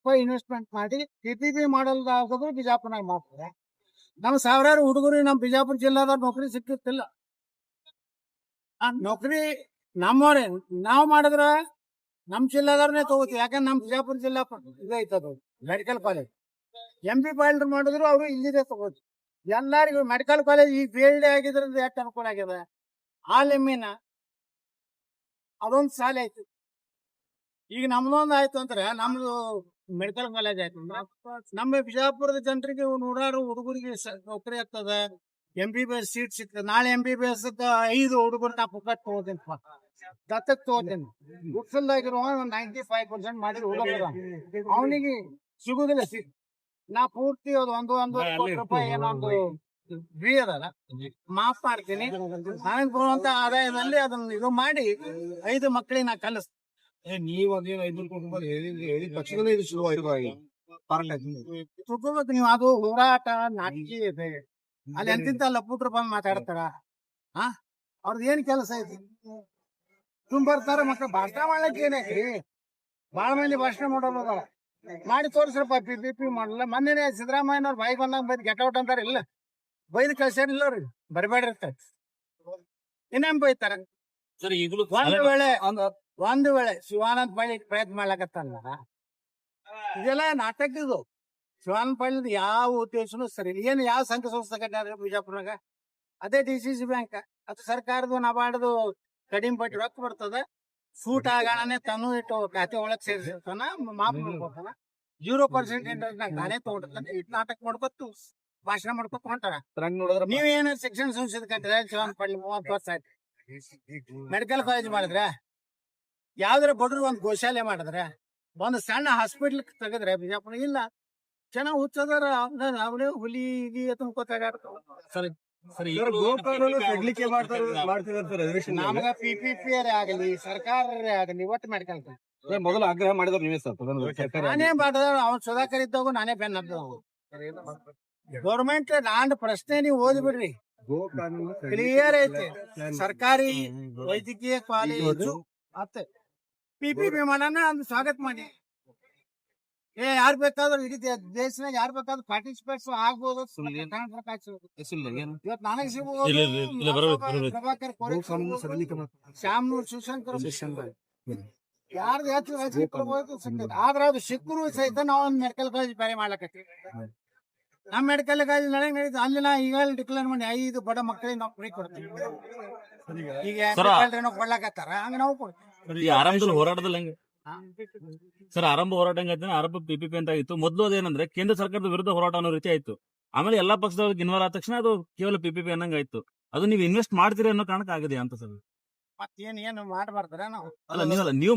ರೂಪಾಯಿ ಇನ್ವೆಸ್ಟ್ಮೆಂಟ್ ಮಾಡಿ PPP ಮಾಡಲ್ ಆಗೋದು ಬಿಜಾಪುರನಾಗ ಮಾಡ್ತಾರೆ. ನಮ್ ಸಾವಿರಾರು ಹುಡುಗರು ನಮ್ ಬಿಜಾಪುರ ಜಿಲ್ಲಾದ ನೌಕರಿ ಸಿಕ್ಕಿರ್ತಿಲ್ಲ. ಆ ನೌಕರಿ ನಮ್ಮವ್ರೆ ನಾವ್ ಮಾಡಿದ್ರ ನಮ್ ಜಿಲ್ಲಾದವ್ರನ್ನೇ ತಗೋತೀವಿ. ಯಾಕಂದ್ರೆ ನಮ್ ಬಿಜಾಪುರ ಜಿಲ್ಲಾ ಇದೈತದು ಮೆಡಿಕಲ್ ಕಾಲೇಜ್. MP ಫೈಲ್ಡರ್ ಮಾಡಿದ್ರು ಅವ್ರು ಇಲ್ಲಿದೆ ತಗೋತಿ. ಎಲ್ಲರಿಗೂ ಮೆಡಿಕಲ್ ಕಾಲೇಜ್ ಈ ಫೀಲ್ಡ್ ಆಗಿದ್ರಿಂದ ಎಷ್ಟು ಅನುಕೂಲ ಆಗಿದೆ. ಆಲೆಮ್ಮಿನ ಅದೊಂದು ಶಾಲೆ ಆಯ್ತು. ಈಗ ನಮ್ದೊಂದು ಆಯ್ತು ಅಂದ್ರೆ ನಮ್ದು ಮೆಡಿಕಲ್ ಕಾಲೇಜ್ ಆಯ್ತು ಅಂದ್ರೆ ನಮ್ಮ ಬಿಜಾಪುರದ ಜನರಿಗೆ ನೂರಾರು ಹುಡುಗರಿಗೆ ನೌಕರಿ ಆಗ್ತದ. MBBS ಸೀಟ್ ಸಿಗ್ತದೆ. ನಾಳೆ MBBS 5 ಹುಡುಗರು ನಾ ಪುಕ್ಕಟ್ ತಗೋತೀನಿ, ದತ್ತಕ್ ತಗೋತೀನಿ. ಗುಡ್ಸಲ್ದಾಗಿರುವ 95% ಮಾಡಿದ್ರು ಹುಡುಗರು ಅವನಿಗೆ ಸಿಗುದಿಲ್ಲ ಸೀಟ್. ನಾ ಪೂರ್ತಿ ಅದು ಒಂದು ಕೋಟಿ ರೂಪಾಯಿ ಏನೋ ಒಂದು ಫ್ರೀ ಅದಲ್ಲ ಮಾಫ್ ಮಾಡ್ತೀನಿ. ನನಗೆ ಬರುವಂತ ಆದಾಯದಲ್ಲಿ ಅದನ್ನ ಇದು ಮಾಡಿ 5 ಮಕ್ಕಳಿಗೆ ನಾ ಕಲಿಸ್ತೀನಿ. ನೀವು ಅದೇನು 5 ಕೋಟಿ ಹೇಳಿದ ತಕ್ಷಣ ಇದು ಶುರುವಾಯಿತು. ತಿಳ್ಕೊಬೇಕು ನೀವು. ಅದು ಹೋರಾಟ ನಾಟಕಿ ಇದೆ. ಅಲ್ಲಿ ಎಂತಿಂತ ಲಪುಟ್ರು ಬಂದು ಮಾತಾಡ್ತಾರ. ಅವ್ರದ್ದು ಏನ್ ಕೆಲಸ ಐತಿ? ಬರ್ತಾರ ಮಕ್ಕಳು ಭಾಷಣ ಮಾಡ್ಲಿಕ್ಕೆ ಏನೈತಿ? ಬಾಳ ಮಂದಿ ಭಾಷಣ ಮಾಡೋದ ಮಾಡಿ ತೋರಿಸ್ರಪ್ಪ. PPP ಮಾಡಲ್ಲ. ಮೊನ್ನೆ ಸಿದ್ದರಾಮಯ್ಯನವ್ರ ಬಾಯಿ ಬಂದಂಗ ಬೈದ್ ಗೆಟೌಟ್ ಅಂತಾರ. ಇಲ್ಲ ಬೈದ್ ಕಳ್ಸ್ಯಾರಿಲ್ಲ ಅವ್ರಿ, ಬರಬೇಡಿರ್ತಾರೆ. ಇನ್ನೇನ್ ಬೈತಾರ? ಒಂದು ವೇಳೆ ಶಿವಾನಂದ ಪಾಳಿ ಪ್ರಯತ್ನ ಮಾಡ್ಲಕತ್ತಲ್ಲ, ಇದೆಲ್ಲ ನಾಟಕ. ಇದು ಶಿವಾನಂದ ಪಾಳಿ ಯಾವ ಉದ್ದೇಶನೂ ಸರಿ ಇಲ್ಲ. ಏನು ಯಾವ ಸಂಘ ಸಂಸ್ಥೆ ಕಟ್ಟಾರ ಬಿಜಾಪುರನಾಗ? ಅದೇ DCC ಬ್ಯಾಂಕ್. ಅದು ಸರ್ಕಾರದ್ದು ನಬಾರ್ದು ಕಡಿಮೆ ಬಡ್ಡಿ ರೊಕ್ಕ ಬರ್ತದ. ಸೂಟ್ ಆಗಾಣನೆ ತನ್ನ ಇಟ್ಟು ಖಾತೆ ಒಳಗ್ ಸೇರಿಸಿರ್ತಾನ, ಮಾಫ್ ಮಾಡ್ಕೊತಾನ. 0% ಇಂಟ್ರೆಸ್ಟ್ ನಾನೇ ತಗೊಂಡಿರ್ತಾನೆ. ಇಟ್ ನಾಟಕ ಮಾಡ್ಕೊತು ಭಾಷಣ ಮಾಡ್ಕೊತ ಹೊಂಟಾರ. ನೀವೇನ ಶಿಕ್ಷಣ ಸಂಸ್ಥೆ ಕಟ್ಟಿದ್ರೆ ಶಿವಾನಂದ ಪಾಳಿ 30 ವರ್ಷ ಆಯ್ತು. ಮೆಡಿಕಲ್ ಕಾಲೇಜ್ ಮಾಡಿದ್ರೆ, ಯಾವ್ದಾರ ಬಡ್ರು ಒಂದ್ ಗೋಶಾಲೆ ಮಾಡಿದ್ರೆ, ಒಂದ್ ಸಣ್ಣ ಹಾಸ್ಪಿಟ್ಲ್ ತೆಗದ್ರೆ ಬಿಜಾಪುರ ಇಲ್ಲ. ಚೆನ್ನಾಗ್ ಹುಚ್ಚದಾರ ಅವರೇ ಹುಲಿ ಗಿ ತುಂಬ್ಕೋತಾರ. ನಮ್ಗ PPP ಆಗಲಿ ಸರ್ಕಾರರೇ ಆಗಲಿ ಒಟ್ಟು ಮೆಡಿಕಲ್ ಮೊದಲು ಆಗ್ರಹ ಮಾಡಿದ್ರು ನೀವೇ ಸರ್. ನಾನೇ ಮಾಡಿದ ಅವ್ನು ಸುಧಾಕರ್ ಇದ್ದಾಗ ನಾನೇ ಬೆನ್ನ ಹತ್ತಿದವು. ಗೌರ್ಮೆಂಟ್ ನಾನ್ ಪ್ರಶ್ನೆ ನೀವು ಓದ್ಬಿಡ್ರಿ, ಕ್ಲಿಯರ್ ಐತಿ. ಸರ್ಕಾರಿ ವೈದ್ಯಕೀಯ ಕಾಲೇಜು ಮತ್ತೆ PPP ಮಾಡೋಣ ಅಂದ್ ಸ್ವಾಗತ ಮಾಡಿ. ಯಾರು ಬೇಕಾದ್ರೂ ಇಡೀ ದೇಶನಾಗ ಯಾರು ಬೇಕಾದ್ರೂ ಪಾರ್ಟಿಸಿಪೇಟ್ಸ್ ಆಗ್ಬೋದು. ಇವತ್ತು ನನಗೆ ಸಿಗ್ಬೋದು, ಪ್ರಭಾಕರ್ ಶ್ಯಾಮ್ನೂರ್ ಶಿವಶಂಕರ್ ಯಾರ್ದು ಹೆಚ್ಚು ಸಿಗ್ತದೆ. ಆದ್ರೆ ಅದು ಸಿಕ್ಕರು ಸಹಿತ ನಾವು ಒಂದು ಮೆಡಿಕಲ್ ಕಾಲೇಜ್ ಬೇರೆ ಮಾಡ್ಲಕತ್ತೀವಿ. ನಮ್ಮ ಮೆಡಿಕಲ್ ಕಾಲೇಜ್ ನಡೀತು. ಅಲ್ಲಿ ನಾ ಈಗ ಡಿಕ್ಲೇರ್ ಮಾಡಿ 5 ಬಡ ಮಕ್ಕಳಿಗೆ ನಾವು ಫ್ರೀ ಕೊಡ್ತೀವಿ. ಈಗ ಕೊಡ್ಲಾಕತ್ತಾರ, ಹಂಗ ನಾವು ಕೊಡ್ತೀವಿ. ಆರಂಭದಲ್ಲಿ ಹೋರಾಟದಲ್ಲಿ ಹೆಂಗೆ ಸರ್? ಆರಂಭ ಹೋರಾಟ ಹೆಂಗಾಯ್ತು? ಆರಂಭ PPP ಅಂತ ಆಯ್ತು. ಮೊದಲು ಅದೇನಂದ್ರೆ ಕೇಂದ್ರ ಸರ್ಕಾರದ ವಿರುದ್ಧ ಹೋರಾಟ ಅನ್ನೋ ರೀತಿ ಆಯ್ತು. ಆಮೇಲೆ ಎಲ್ಲಾ ಪಕ್ಷದವ್ರಿಗೆ ಇನ್ವಾಲ್ವ್ ಆದ ತಕ್ಷಣ ಅದು ಕೇವಲ PPP ಅನ್ನಂಗ ಆಯ್ತು. ಅದು ನೀವು ಇನ್ವೆಸ್ಟ್ ಮಾಡ್ತೀರಿ ಅನ್ನೋ ಕಾರಣಕ್ಕೆ ಆಗಿದೆ ಅಂತ ಸರ್. ಮತ್ತೇನು ಮಾಡ್ಬಾರ್ದಾರ ನಾವು? ಅಲ್ಲ, ನೀವು